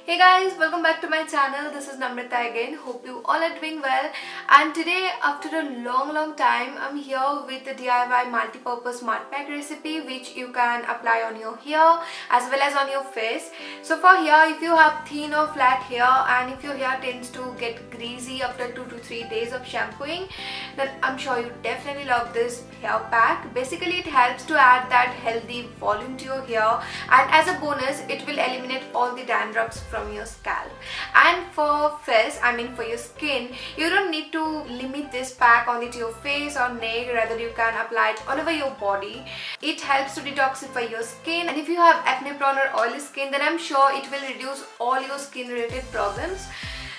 Hey guys, welcome back to my channel. This is Namrata again. Hope you all are doing well. And today, after a long time, I'm here with the DIY multi-purpose mud pack recipe, which you can apply on your hair as well as on your face. So for hair, if you have thin or flat hair and if your hair tends to get greasy after 2 to 3 days of shampooing, then I'm sure you definitely love this hair pack. Basically, it helps to add that healthy volume to your hair, and as a bonus, it will eliminate all the dandruffs from your scalp. And for face, for your skin, you don't need to limit this pack only to your face or neck. Rather, you can apply it all over your body. It helps to detoxify your skin, and if you have acne prone or oily skin, then I'm sure it will reduce all your skin related problems.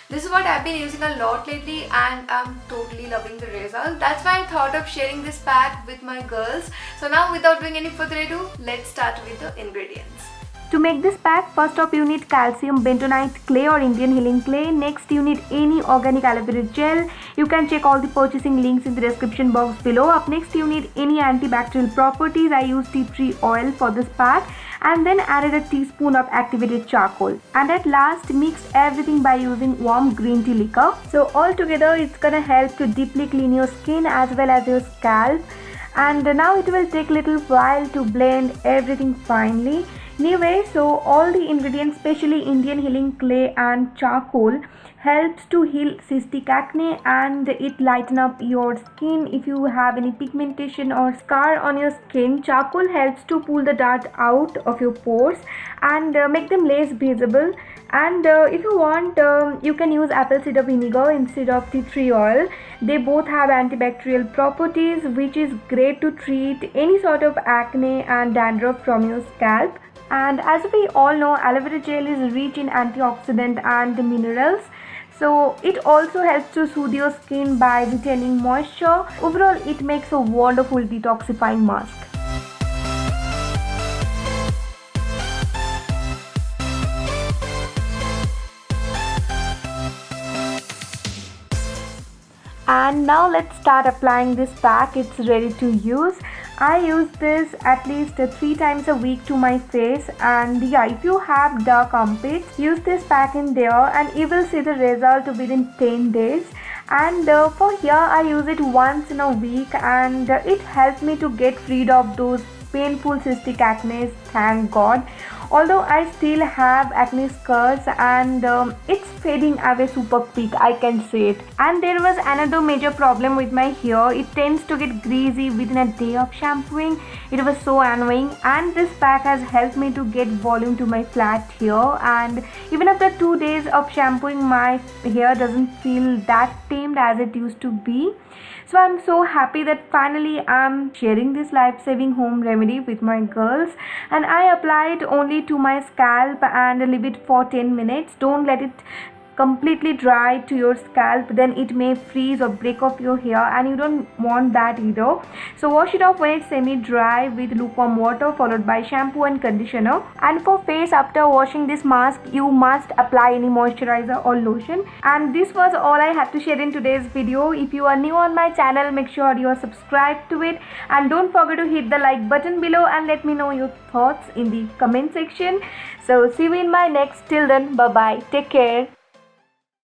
This is what I've been using a lot lately and I'm totally loving the result. That's why I thought of sharing this pack with my girls. So now, without doing any further ado, let's start with the ingredients. To make this pack, first up you need calcium bentonite clay or Indian healing clay. Next you need any organic aloe vera gel. You can check all the purchasing links in the description box below. Up next you need any antibacterial properties. I use tea tree oil for this pack, and then added a teaspoon of activated charcoal. And at last mixed everything by using warm green tea liquor. So all together it's gonna help to deeply clean your skin as well as your scalp. And now it will take a little while to blend everything finely. Anyway, so all the ingredients, especially Indian healing clay and charcoal, helps to heal cystic acne, and it lighten up your skin if you have any pigmentation or scar on your skin. Charcoal helps to pull the dirt out of your pores and make them less visible. And if you want, you can use apple cider vinegar instead of tea tree oil. They both have antibacterial properties, which is great to treat any sort of acne and dandruff from your scalp. And as we all know, aloe vera gel is rich in antioxidant and minerals. So it also helps to soothe your skin by retaining moisture. Overall, it makes a wonderful detoxifying mask. And now let's start applying this pack. It's ready to use. I use this at least 3 times a week to my face, and yeah, if you have dark armpits, use this pack in there and you will see the result within 10 days. And for here, I use it once in a week, and it helps me to get rid of those painful cystic acne, thank God. Although I still have acne scars, and it's fading away super quick, I can say it. And there was another major problem with my hair. It tends to get greasy within a day of shampooing. It was so annoying, and this pack has helped me to get volume to my flat hair. And even after 2 days of shampooing, my hair doesn't feel that tamed as it used to be. So I'm so happy that finally I'm sharing this life-saving home remedy with my girls. And I apply it only to my scalp and leave it for 10 minutes. Don't let it completely dry to your scalp, then it may freeze or break off your hair, and you don't want that either. So wash it off when it's semi-dry with lukewarm water, followed by shampoo and conditioner. And for face, after washing this mask, you must apply any moisturizer or lotion. And this was all I had to share in today's video. If you are new on my channel, make sure you are subscribed to it, and don't forget to hit the like button below and let me know your thoughts in the comment section. So see you in my next. Till then, bye bye, take care.